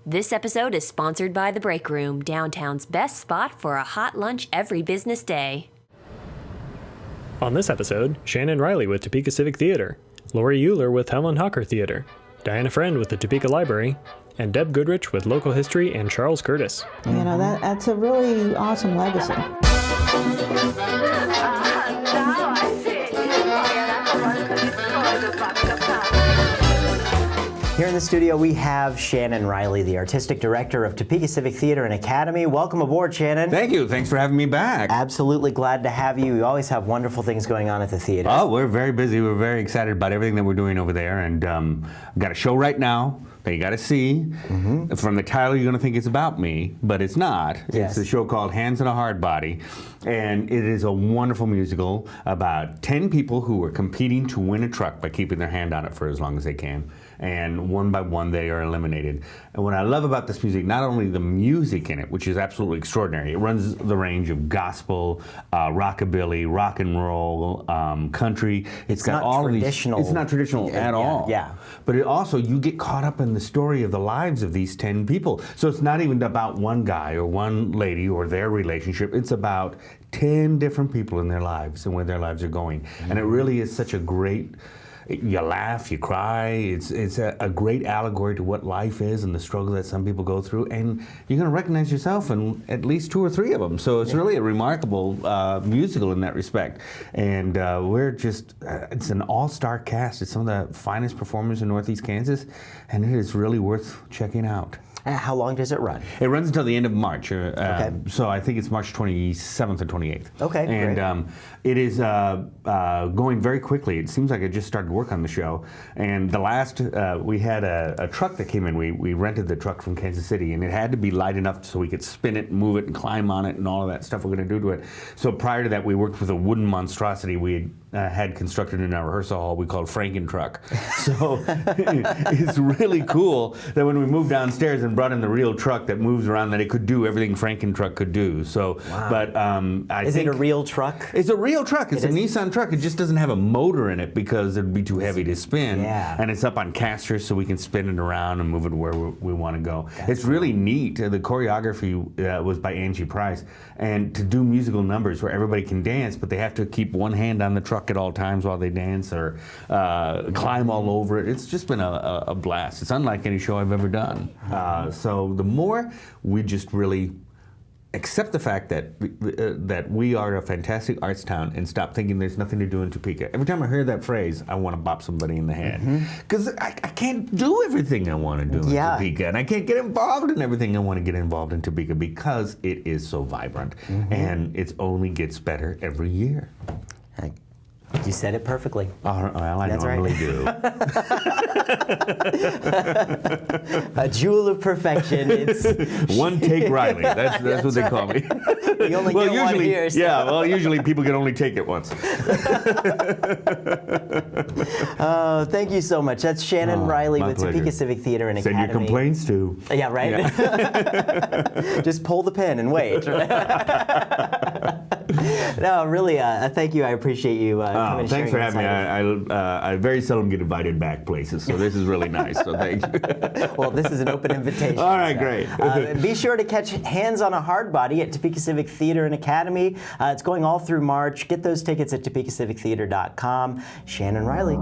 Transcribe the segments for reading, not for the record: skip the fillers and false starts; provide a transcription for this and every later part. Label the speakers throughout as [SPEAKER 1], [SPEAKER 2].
[SPEAKER 1] This episode is sponsored by The Break Room, downtown's best spot for a hot lunch every business day.
[SPEAKER 2] On this episode, Shannon Reilly with Topeka Civic Theater, Laurie Uhler with Helen Hocker Theater, Diana Friend with the Topeka Library, and Deb Goodrich with Local History and Charles Curtis.
[SPEAKER 3] You know, that's a really awesome legacy.
[SPEAKER 4] Here in the studio, we have Shannon Reilly, the Artistic Director of Topeka Civic Theater and Academy. Welcome aboard, Shannon.
[SPEAKER 5] Thank you. Thanks for having me back.
[SPEAKER 4] Absolutely glad to have you. You always have wonderful things going on at the theater.
[SPEAKER 5] Oh, we're very busy. We're very excited about everything that we're doing over there. And I've got a show right now that you got to see. Mm-hmm. From the title, you're going to think it's about me, but it's not.
[SPEAKER 4] Yes.
[SPEAKER 5] It's a show called Hands on a Hardbody. And it is a wonderful musical about 10 people who are competing to win a truck by keeping their hand on it for as long as they can. And one by one, they are eliminated. And what I love about this music, not only the music in it, which is absolutely extraordinary, it runs the range of gospel, rockabilly, rock and roll, country. It's got all of these. It's not traditional at all.
[SPEAKER 4] Yeah.
[SPEAKER 5] But it also, you get caught up in the story of the lives of these 10 people. So it's not even about one guy or one lady or their relationship. It's about 10 different people in their lives and where their lives are going. Mm-hmm. And it really is such a great. You laugh, you cry. It's a great allegory to what life is and the struggle that some people go through, and you're going to recognize yourself in at least 2 or 3 of them. So it's really a remarkable musical in that respect. And we're just, it's an all-star cast. It's some of the finest performers in Northeast Kansas, and it is really worth checking out.
[SPEAKER 4] How long does it run?
[SPEAKER 5] It runs until the end of March.
[SPEAKER 4] Okay.
[SPEAKER 5] So I think it's March 27th or 28th.
[SPEAKER 4] Okay,
[SPEAKER 5] and
[SPEAKER 4] great.
[SPEAKER 5] It is going very quickly. It seems like I just started work on the show. And the last, we had a truck that came in. We rented the truck from Kansas City, and it had to be light enough so we could spin it and move it and climb on it and all of that stuff we're going to do to it. So prior to that, we worked with a wooden monstrosity we had constructed in our rehearsal hall we called Franken Truck. So it's really cool that when we moved downstairs and brought in the real truck that moves around, that it could do everything Franken Truck could do. So,
[SPEAKER 4] wow.
[SPEAKER 5] But I
[SPEAKER 4] think... Is it a real truck?
[SPEAKER 5] It's a real truck. It's a Nissan truck. It just doesn't have a motor in it because it'd be too heavy to spin.
[SPEAKER 4] Yeah.
[SPEAKER 5] And it's up on casters so we can spin it around and move it where we want to go. It's really neat. The choreography was by Angie Price. And to do musical numbers where everybody can dance, but they have to keep one hand on the truck at all times while they dance or climb all over it. It's just been a blast. It's unlike any show I've ever done. So the more we just really accept the fact that we are a fantastic arts town and stop thinking there's nothing to do in Topeka. Every time I hear that phrase, I want to bop somebody in the head. Because I can't do everything I want to do in Topeka. And I can't get involved in everything I want to get involved in Topeka because it is so vibrant. And it only gets better every year.
[SPEAKER 4] You said it perfectly.
[SPEAKER 5] Well, I normally do.
[SPEAKER 4] A jewel of perfection. It's
[SPEAKER 5] one take Reilly. That's what they call me.
[SPEAKER 4] You only get one here. So.
[SPEAKER 5] Yeah, well, usually people can only take it once.
[SPEAKER 4] Thank you so much. That's Shannon Reilly with
[SPEAKER 5] pleasure.
[SPEAKER 4] Topeka Civic Theater and Academy.
[SPEAKER 5] Send your complaints to.
[SPEAKER 4] Yeah, right? Yeah. Just pull the pen and wait. No, really, thank you. I appreciate you coming and
[SPEAKER 5] thanks for having me.
[SPEAKER 4] me.
[SPEAKER 5] I very seldom get invited back places, so this is really nice. So thank you.
[SPEAKER 4] Well, this is an open invitation.
[SPEAKER 5] All right, great.
[SPEAKER 4] Be sure to catch Hands on a Hardbody at Topeka Civic Theater and Academy. It's going all through March. Get those tickets at topekacivictheater.com. Shannon Reilly.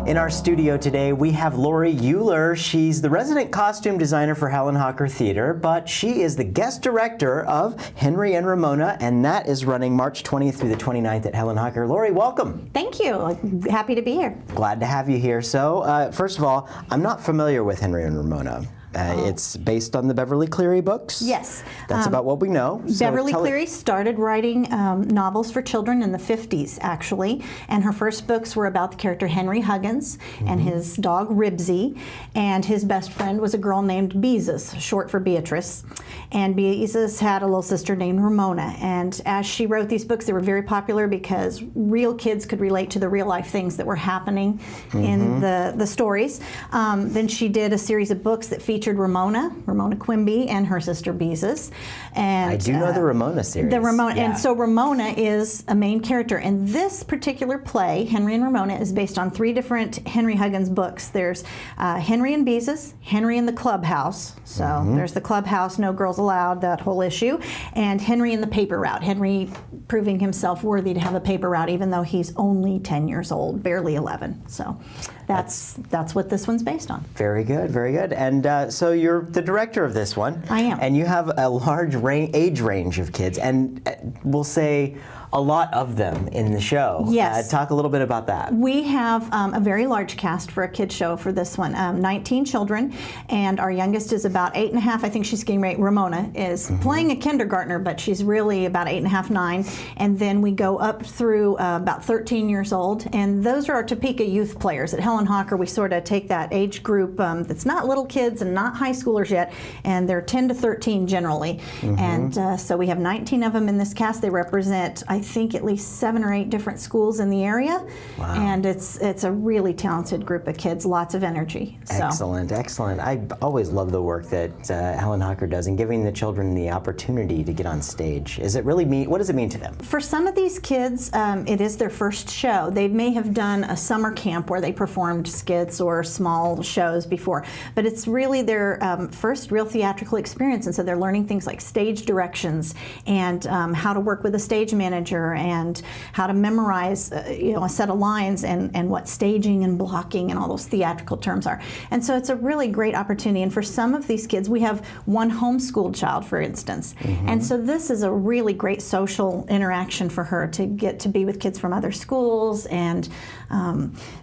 [SPEAKER 4] In our studio today, we have Laurie Uhler. She's the resident costume designer for Helen Hocker Theater, but she is the guest director of Henry and Ramona, and that is running March 20th through the 29th at Helen Hocker. Laurie, welcome.
[SPEAKER 6] Thank you. Happy to be here.
[SPEAKER 4] Glad to have you here. So, first of all, I'm not familiar with Henry and Ramona. It's based on the Beverly Cleary books?
[SPEAKER 6] Yes.
[SPEAKER 4] That's about what we know.
[SPEAKER 6] Beverly Cleary started writing novels for children in the 50s, actually, and her first books were about the character Henry Huggins and his dog Ribsy, and his best friend was a girl named Beezus, short for Beatrice, and Beezus had a little sister named Ramona, and as she wrote these books, they were very popular because real kids could relate to the real life things that were happening in the stories. Then she did a series of books that featured featured Ramona Quimby, and her sister Beezus. And
[SPEAKER 4] I do know the Ramona series.
[SPEAKER 6] And so Ramona is a main character. And this particular play, Henry and Ramona, is based on 3 different Henry Huggins books. There's Henry and Beezus, Henry in the Clubhouse. So there's the clubhouse, no girls allowed, that whole issue. And Henry in the paper route. Henry proving himself worthy to have a paper route, even though he's only 10 years old, barely 11. So that's what this one's based on.
[SPEAKER 4] Very good, very good. And so you're the director of this one.
[SPEAKER 6] I am.
[SPEAKER 4] And you have a large age range of kids, and we'll say a lot of them in the show.
[SPEAKER 6] Yes.
[SPEAKER 4] Talk a little bit about that.
[SPEAKER 6] We have a very large cast for a kid show for this one. 19 children, and our youngest is about 8 and a half. I think she's getting ready. Ramona is playing a kindergartner, but she's really about 8 and a half, 9. And then we go up through about 13 years old, and those are our Topeka youth players. At Helen Hocker, we sort of take that age group that's not little kids and not high schoolers yet, and they're 10 to 13 generally. And so we have 19 of them in this cast. They represent, I think, at least 7 or 8 different schools in the area.
[SPEAKER 4] Wow.
[SPEAKER 6] And it's a really talented group of kids, lots of energy. So.
[SPEAKER 4] Excellent, excellent. I always love the work that Helen Hocker does in giving the children the opportunity to get on stage. Is it really what does it mean to them?
[SPEAKER 6] For some of these kids, it is their first show. They may have done a summer camp where they performed skits or small shows before, but it's really their first real theatrical experience, and so they're learning things like stage directions and how to work with a stage manager and how to memorize a set of lines and what staging and blocking and all those theatrical terms are. And so it's a really great opportunity. And for some of these kids, we have one homeschooled child, for instance. And so this is a really great social interaction for her to get to be with kids from other schools, and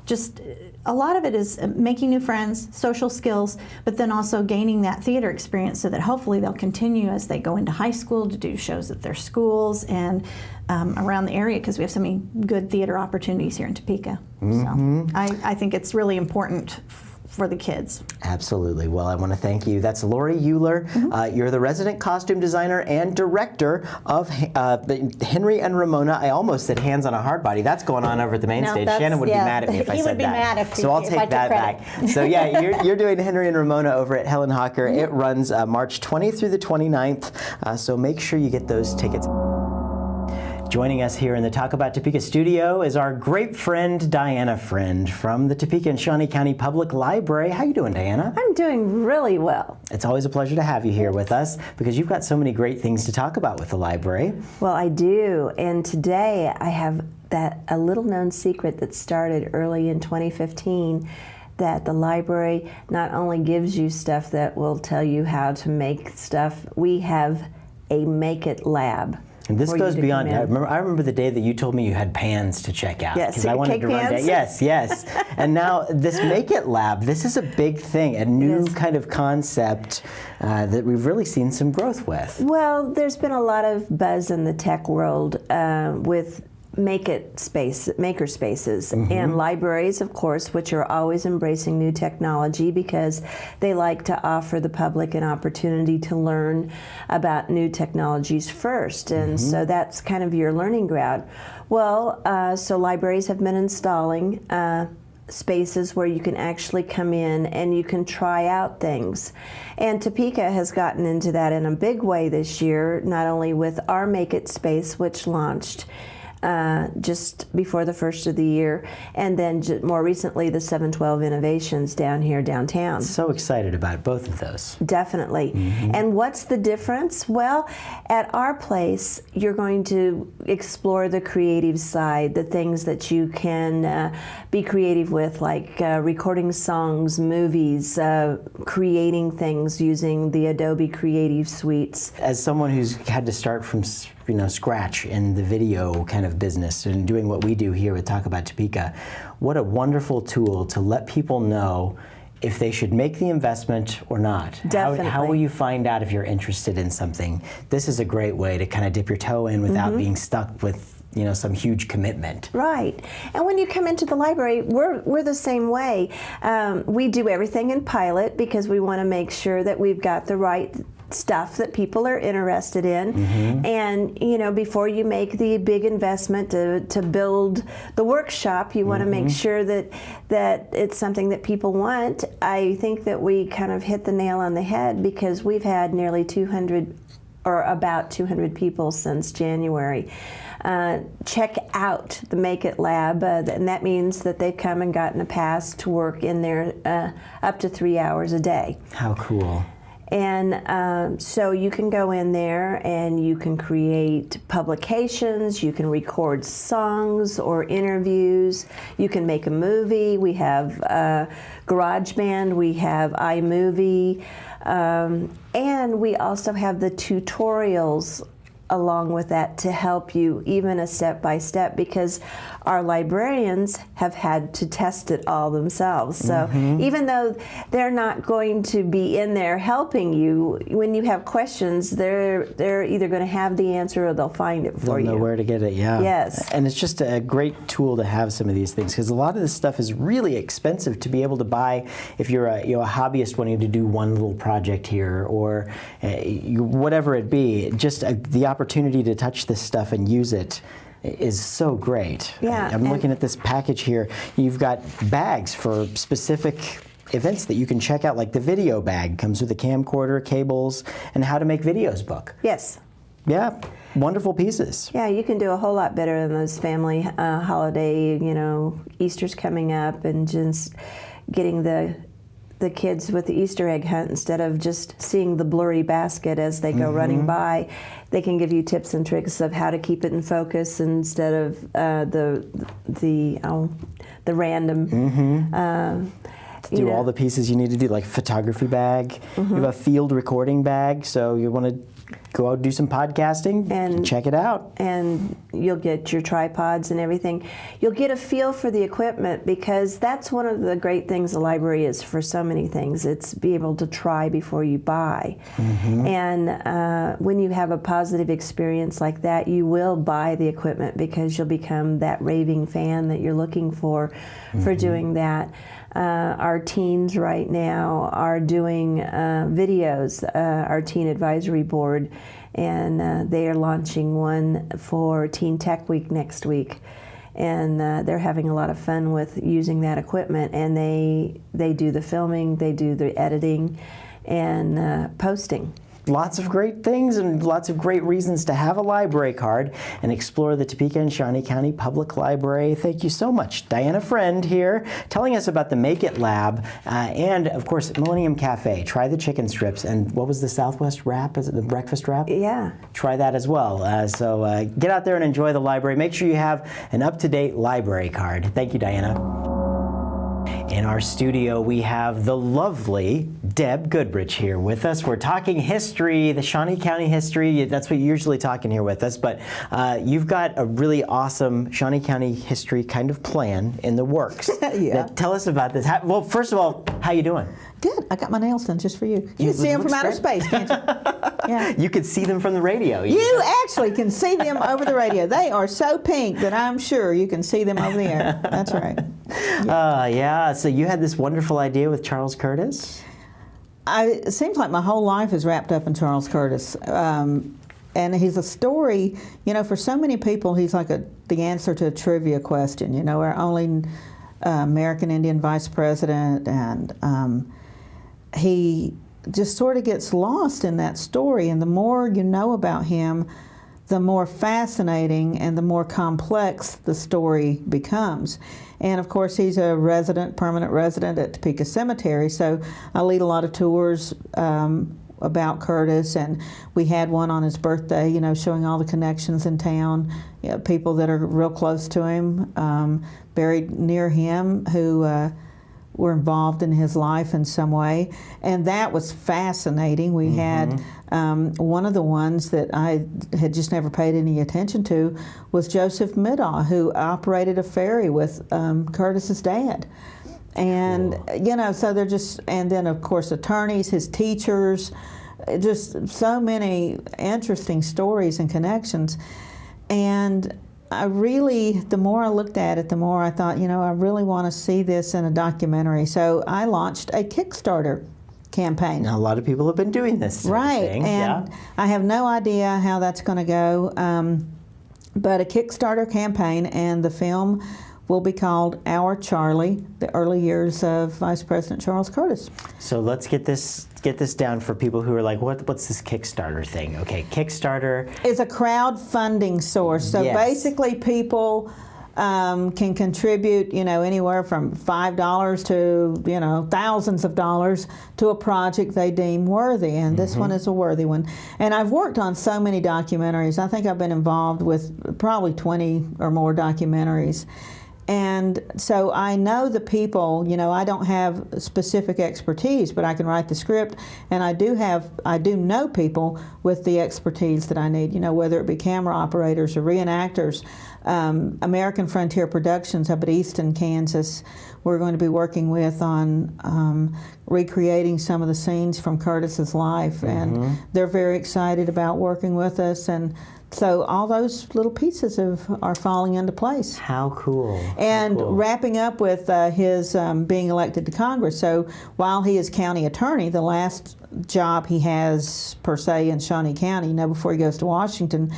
[SPEAKER 6] just a lot of it is making new friends, social skills, but then also gaining that theater experience so that hopefully they'll continue as they go into high school to do shows at their schools and around the area, because we have so many good theater opportunities here in Topeka. So I think it's really important for the kids.
[SPEAKER 4] Absolutely. Well, I want to thank you. That's Laurie Uhler. You're the resident costume designer and director of Henry and Ramona. I almost said Hands on a Hardbody. That's going on over at the main stage. Shannon would be mad at me if I said that.
[SPEAKER 6] He would be mad if
[SPEAKER 4] So I'll take that back. So yeah, you're doing Henry and Ramona over at Helen Hocker. It runs March 20th through the 29th. So make sure you get those tickets. Joining us here in the Talk About Topeka studio is our great friend, Diana Friend, from the Topeka and Shawnee County Public Library. How you doing, Diana?
[SPEAKER 7] I'm doing really well.
[SPEAKER 4] It's always a pleasure to have you here with us, because you've got so many great things to talk about with the library.
[SPEAKER 7] Well, I do, and today I have a little known secret that started early in 2015, that the library not only gives you stuff that will tell you how to make stuff, we have a Make It lab.
[SPEAKER 4] And this goes beyond. I remember the day that you told me you had pans to check out.
[SPEAKER 7] Yes,
[SPEAKER 4] I wanted to run down. Yes, yes. And now this Make It Lab. This is a big thing, a new kind of concept that we've really seen some growth with.
[SPEAKER 7] Well, there's been a lot of buzz in the tech world with maker spaces, and libraries, of course, which are always embracing new technology because they like to offer the public an opportunity to learn about new technologies first, and so that's kind of your learning ground. Well, so libraries have been installing spaces where you can actually come in and you can try out things. And Topeka has gotten into that in a big way this year, not only with our Make It space, which launched just before the first of the year, and then more recently the 712 Innovations down here downtown.
[SPEAKER 4] So excited about both of those.
[SPEAKER 7] Definitely. And what's the difference? Well, at our place, you're going to explore the creative side, the things that you can be creative with, like recording songs, movies, creating things using the Adobe Creative Suites.
[SPEAKER 4] As someone who's had to start from scratch in the video kind of business and doing what we do here with Talk About Topeka, what a wonderful tool to let people know if they should make the investment or not.
[SPEAKER 7] Definitely.
[SPEAKER 4] How will you find out if you're interested in something? This is a great way to kind of dip your toe in without being stuck with some huge commitment.
[SPEAKER 7] Right. And when you come into the library, we're the same way. We do everything in pilot because we want to make sure that we've got the right stuff that people are interested in.
[SPEAKER 4] Mm-hmm.
[SPEAKER 7] And, you know, before you make the big investment to build the workshop, you want to make sure that it's something that people want. I think that we kind of hit the nail on the head, because we've had nearly 200 or about 200 people since January. Check out the Make It Lab, and that means that they've come and gotten a pass to work in there up to 3 hours a day.
[SPEAKER 4] How cool.
[SPEAKER 7] And so you can go in there and you can create publications, you can record songs or interviews, you can make a movie. We have GarageBand, we have iMovie, and we also have the tutorials along with that to help you, even a step-by-step, because our librarians have had to test it all themselves. So even though they're not going to be in there helping you, when you have questions, they're either going to have the answer or they'll find it for you.
[SPEAKER 4] They'll know where to get it, yeah.
[SPEAKER 7] Yes.
[SPEAKER 4] And it's just a great tool to have some of these things, because a lot of this stuff is really expensive to be able to buy if you're a hobbyist wanting to do one little project here, or whatever it be. Just the opportunity to touch this stuff and use it is so great.
[SPEAKER 7] Yeah,
[SPEAKER 4] I'm looking at this package here. You've got bags for specific events that you can check out, like the video bag comes with a camcorder, cables, and how to make videos book.
[SPEAKER 7] Yes.
[SPEAKER 4] Yeah, wonderful pieces.
[SPEAKER 7] Yeah, you can do a whole lot better than those family holiday, you know, Easter's coming up, and just getting the kids with the Easter egg hunt, instead of just seeing the blurry basket as they go running by. They can give you tips and tricks of how to keep it in focus instead of the random.
[SPEAKER 4] Do all the pieces you need to do, like photography bag. You have a field recording bag, so you want to go out and do some podcasting and check it out.
[SPEAKER 7] And you'll get your tripods and everything. You'll get a feel for the equipment, because that's one of the great things the library is for so many things. It's be able to try before you buy. And when you have a positive experience like that, you will buy the equipment, because you'll become that raving fan that you're looking for doing that. Our teens right now are doing videos, our teen advisory board, and they are launching one for Teen Tech Week next week. And they're having a lot of fun with using that equipment, and they do the filming, they do the editing, and posting.
[SPEAKER 4] Lots of great things and lots of great reasons to have a library card and explore the Topeka and Shawnee County Public Library. Thank you so much. Diana Friend here telling us about the Make It Lab and, of course, Millennium Cafe. Try the chicken strips. And what was the Southwest wrap? Is it the breakfast wrap?
[SPEAKER 7] Yeah.
[SPEAKER 4] Try that as well. So get out there and enjoy the library. Make sure you have an up-to-date library card. Thank you, Diana. In our studio, we have the lovely Deb Goodrich here with us. We're talking history, the Shawnee County history. That's what you're usually talking here with us, but you've got a really awesome Shawnee County history kind of plan in the works. Tell us about this. Well, first of all, how you doing?
[SPEAKER 3] Good. I got my nails done just for you. You can see them from outer space, can't you? Yeah.
[SPEAKER 4] You could see them from the radio.
[SPEAKER 3] You actually can see them over the radio. They are so pink that I'm sure you can see them over the air. That's right.
[SPEAKER 4] Yeah. So you had this wonderful idea with Charles Curtis?
[SPEAKER 3] It seems like my whole life is wrapped up in Charles Curtis. And he's a story, you know, for so many people, he's like the answer to a trivia question, you know, our only American Indian vice president, and he just sort of gets lost in that story. And the more you know about him, the more fascinating and the more complex the story becomes. And of course, he's a permanent resident at Topeka Cemetery, so I lead a lot of tours about Curtis, and we had one on his birthday, you know, showing all the connections in town, you know, people that are real close to him, buried near him, who were involved in his life in some way. And that was fascinating. We had one of the ones that I had just never paid any attention to was Joseph Middaugh, who operated a ferry with Curtis's dad. And, you know, so they're just, and then of course attorneys, his teachers, just so many interesting stories and connections. And I really, the more I looked at it, the more I thought, you know, I really want to see this in a documentary. So I launched a Kickstarter campaign.
[SPEAKER 4] Now, a lot of people have been doing this sort of
[SPEAKER 3] Right,
[SPEAKER 4] thing.
[SPEAKER 3] and I have no idea how that's going to go, but a Kickstarter campaign, and the film will be called Our Charlie, the early years of Vice President Charles Curtis.
[SPEAKER 4] So let's get this down for people who are like, what's this Kickstarter thing? Okay, Kickstarter
[SPEAKER 3] It's a crowdfunding source, so
[SPEAKER 4] Yes.
[SPEAKER 3] basically people can contribute, anywhere from $5 to, thousands of dollars to a project they deem worthy, and this one is a worthy one. And I've worked on so many documentaries. I think I've been involved with probably 20 or more documentaries. And so I know the people, I don't have specific expertise, but I can write the script, and I do know people with the expertise that I need, whether it be camera operators or reenactors. American Frontier Productions up at Easton, Kansas, we're going to be working with on recreating some of the scenes from Curtis's life, and they're very excited about working with us, and so all those little pieces are falling into place.
[SPEAKER 4] How cool.
[SPEAKER 3] And
[SPEAKER 4] How cool.
[SPEAKER 3] wrapping up with his being elected to Congress. So while he is county attorney, the last job he has per se in Shawnee County, before he goes to Washington,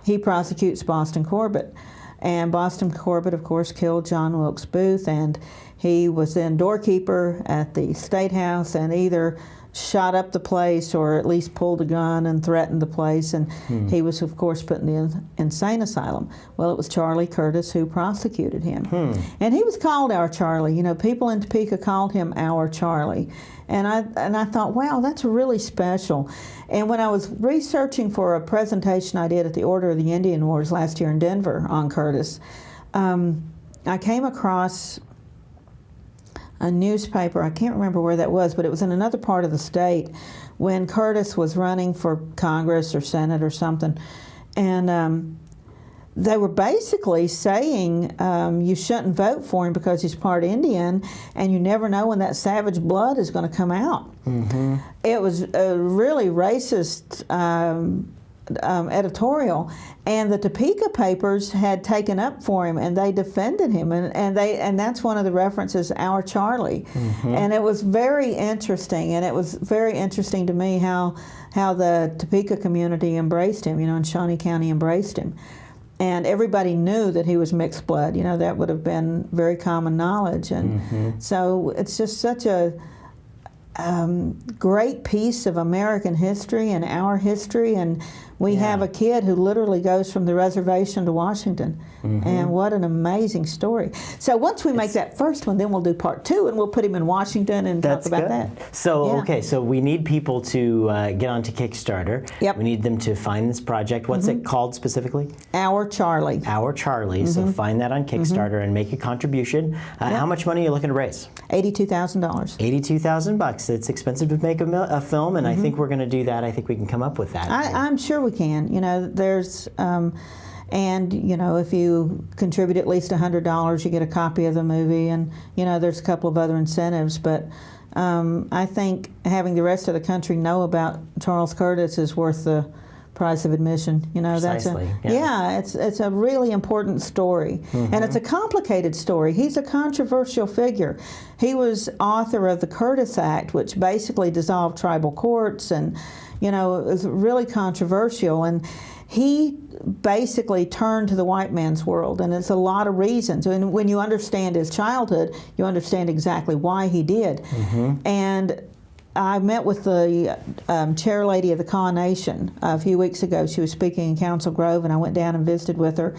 [SPEAKER 3] he prosecutes Boston Corbett. And Boston Corbett, of course, killed John Wilkes Booth, and he was then doorkeeper at the State House and either shot up the place or at least pulled a gun and threatened the place, and he was, of course, put in the insane asylum. Well, it was Charlie Curtis who prosecuted him. And he was called Our Charlie. People in Topeka called him Our Charlie. And I thought, wow, that's really special. And when I was researching for a presentation I did at the Order of the Indian Wars last year in Denver on Curtis, I came across a newspaper, I can't remember where that was, but it was in another part of the state when Curtis was running for Congress or Senate or something. And they were basically saying you shouldn't vote for him because he's part Indian, and you never know when that savage blood is going to come out. It was a really racist editorial, and the Topeka papers had taken up for him, and they defended him, and that's one of the references, Our Charlie. And it was very interesting, and it was very interesting to me how the Topeka community embraced him, and Shawnee County embraced him. And everybody knew that he was mixed blood. That would have been very common knowledge. And so it's just such a great piece of American history and our history. And we have a kid who literally goes from the reservation to Washington. And what an amazing story. So once we make that first one, then we'll do part 2, and we'll put him in Washington and talk about that.
[SPEAKER 4] So, okay, so we need people to get onto Kickstarter.
[SPEAKER 3] Yep.
[SPEAKER 4] We need them to find this project. What's it called specifically?
[SPEAKER 3] Our Charlie.
[SPEAKER 4] Our Charlie. So find that on Kickstarter and make a contribution. How much money are you looking to raise?
[SPEAKER 3] $82,000.
[SPEAKER 4] $82,000. It's expensive to make a film, and I think we're going to do that. I think we can come up with that.
[SPEAKER 3] I'm sure we can. There's, and if you contribute at least $100, you get a copy of the movie, and there's a couple of other incentives. But I think having the rest of the country know about Charles Curtis is worth the price of admission.
[SPEAKER 4] Precisely,
[SPEAKER 3] it's a really important story, and it's a complicated story. He's a controversial figure. He was author of the Curtis Act, which basically dissolved tribal courts, and it was really controversial. And he basically turned to the white man's world, and it's a lot of reasons. And when you understand his childhood, you understand exactly why he did. And I met with the chair lady of the Kaw Nation a few weeks ago. She was speaking in Council Grove, and I went down and visited with her.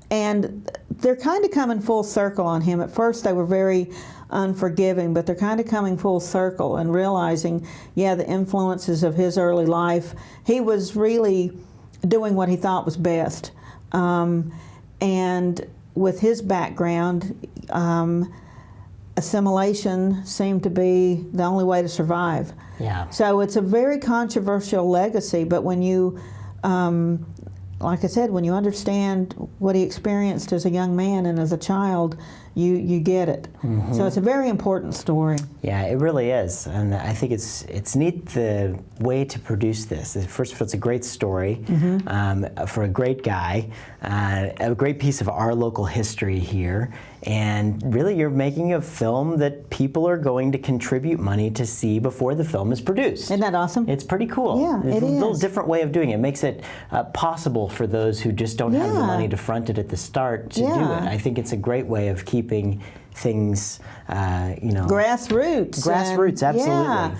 [SPEAKER 3] And they're kind of coming full circle on him. At first, they were very unforgiving, but they're kind of coming full circle and realizing, the influences of his early life. He was really doing what he thought was best. And with his background, assimilation seemed to be the only way to survive. So it's a very controversial legacy, but when you, like I said, when you understand what he experienced as a young man and as a child, you get it. So it's a very important story.
[SPEAKER 4] Yeah, it really is, and I think it's neat the way to produce this. First of all, it's a great story for a great guy, a great piece of our local history here, and really you're making a film that people are going to contribute money to see before the film is produced.
[SPEAKER 3] Isn't that awesome?
[SPEAKER 4] It's pretty cool.
[SPEAKER 3] Yeah,
[SPEAKER 4] it's
[SPEAKER 3] it
[SPEAKER 4] a little
[SPEAKER 3] is.
[SPEAKER 4] different way of doing it. It makes it possible for those who just don't have the
[SPEAKER 3] Yeah.
[SPEAKER 4] money to front it at the start to do
[SPEAKER 3] Yeah.
[SPEAKER 4] it. I think it's a great way of keeping things,
[SPEAKER 3] Grassroots.
[SPEAKER 4] Grassroots, absolutely.
[SPEAKER 3] Yeah.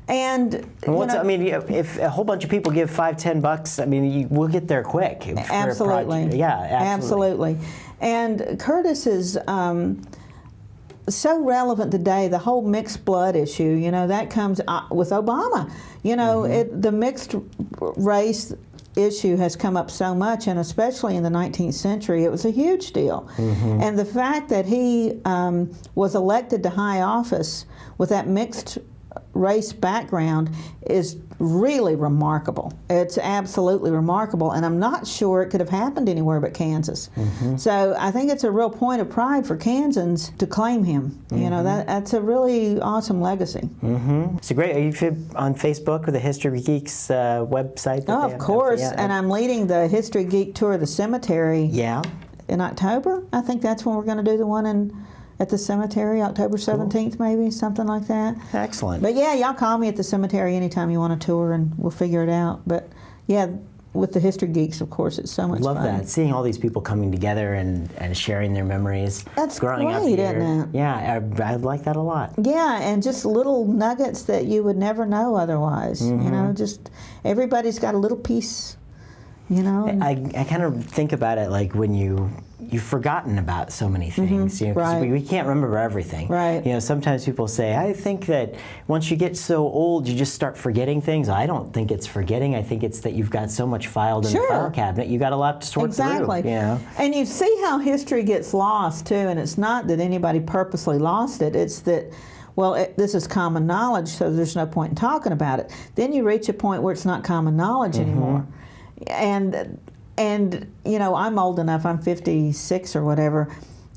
[SPEAKER 3] And
[SPEAKER 4] I mean, if a whole bunch of people give $5-10, I mean, we'll get there quick. For a
[SPEAKER 3] absolutely.
[SPEAKER 4] project. Yeah, absolutely.
[SPEAKER 3] And Curtis is so relevant today. The whole mixed blood issue, that comes with Obama. The mixed race issue has come up so much, and especially in the 19th century, it was a huge deal. And the fact that he was elected to high office with that mixed race background is really remarkable. It's absolutely remarkable, and I'm not sure it could have happened anywhere but Kansas. So I think it's a real point of pride for Kansans to claim him. That's a really awesome legacy.
[SPEAKER 4] So great. Are you on Facebook with the History Geeks website?
[SPEAKER 3] Oh, of course. And I'm leading the History Geek Tour of the Cemetery in October. I think that's when we're going to do the one at the cemetery, October 17th, maybe, something like that.
[SPEAKER 4] Excellent.
[SPEAKER 3] But yeah, y'all call me at the cemetery anytime you want to tour, and we'll figure it out. But yeah, with the History Geeks, of course, it's so much fun.
[SPEAKER 4] Love that. Seeing all these people coming together and sharing their memories.
[SPEAKER 3] That's
[SPEAKER 4] growing up
[SPEAKER 3] great,
[SPEAKER 4] here.
[SPEAKER 3] isn't it?
[SPEAKER 4] Yeah, I like that a lot.
[SPEAKER 3] Yeah, and just little nuggets that you would never know otherwise. Just everybody's got a little piece.
[SPEAKER 4] I kind of think about it like when you've forgotten about so many things, 'cause
[SPEAKER 3] right.
[SPEAKER 4] we can't remember everything.
[SPEAKER 3] Right.
[SPEAKER 4] Sometimes people say, I think that once you get so old, you just start forgetting things. I don't think it's forgetting. I think it's that you've got so much filed in the file cabinet. You got a lot to sort through.
[SPEAKER 3] Exactly. And you see how history gets lost too, and it's not that anybody purposely lost it. It's that, this is common knowledge, so there's no point in talking about it. Then you reach a point where it's not common knowledge anymore. And I'm old enough, I'm 56 or whatever,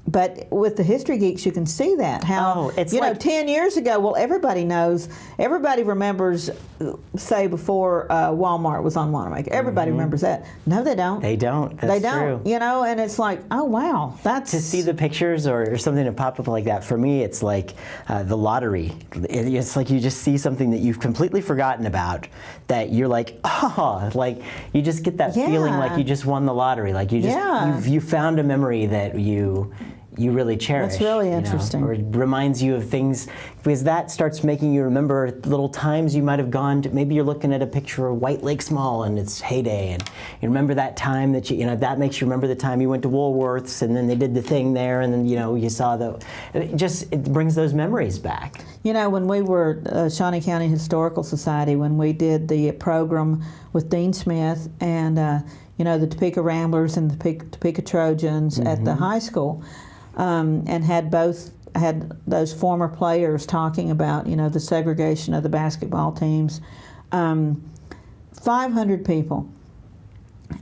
[SPEAKER 3] but with the History Geeks, you can see that, how,
[SPEAKER 4] it's
[SPEAKER 3] 10 years ago, everybody knows, everybody remembers, say, before Walmart was on Wanamaker. Everybody remembers that. No, they don't.
[SPEAKER 4] They don't. That's
[SPEAKER 3] they don't.
[SPEAKER 4] true.
[SPEAKER 3] And it's like, oh, wow, that's...
[SPEAKER 4] To see the pictures or something to pop up like that, for me, it's like the lottery. It's like you just see something that you've completely forgotten about, that you're like, like you just get that feeling like you just won the lottery. Like you found a memory that you really cherish.
[SPEAKER 3] That's really interesting.
[SPEAKER 4] Or it reminds you of things, because that starts making you remember little times you might have gone to. Maybe you're looking at a picture of White Lakes Mall and it's heyday, and you remember that time that that makes you remember the time you went to Woolworths and then they did the thing there, and then you saw it brings those memories back.
[SPEAKER 3] When we were Shawnee County Historical Society, when we did the program with Dean Smith and the Topeka Ramblers and the Topeka Trojans at the high school, and had those former players talking about the segregation of the basketball teams. 500 people,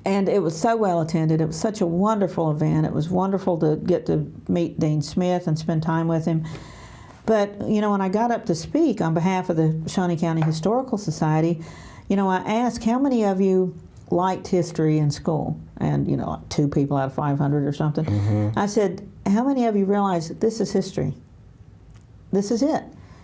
[SPEAKER 3] and it was so well attended. It was such a wonderful event. It was wonderful to get to meet Dean Smith and spend time with him. But when I got up to speak on behalf of the Shawnee County Historical Society, I asked, how many of you liked history in school? And like 2 people out of 500 or something. I said, how many of you realize that this is history? This is it.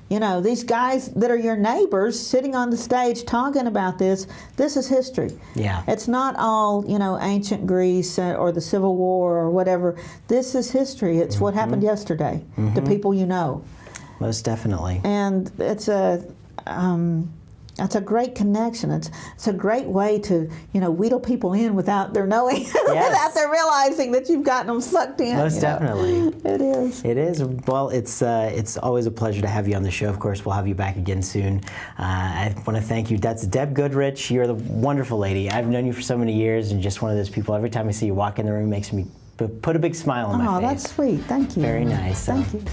[SPEAKER 3] These guys that are your neighbors sitting on the stage talking about this is history. Yeah. It's not all, ancient Greece or the Civil War or whatever. This is history. It's what happened yesterday to people you know.
[SPEAKER 4] Most definitely.
[SPEAKER 3] And it's a great connection. It's a great way to wheedle people in without their knowing, without their realizing that you've gotten them sucked in.
[SPEAKER 4] Most definitely.
[SPEAKER 3] It is.
[SPEAKER 4] It is. Well, it's always a pleasure to have you on the show. Of course, we'll have you back again soon. I want to thank you. That's Deb Goodrich. You're the wonderful lady. I've known you for so many years, and just one of those people. Every time I see you walk in the room, makes me put a big smile on my face.
[SPEAKER 3] Oh, that's sweet. Thank you.
[SPEAKER 4] Very nice.
[SPEAKER 3] Thank you.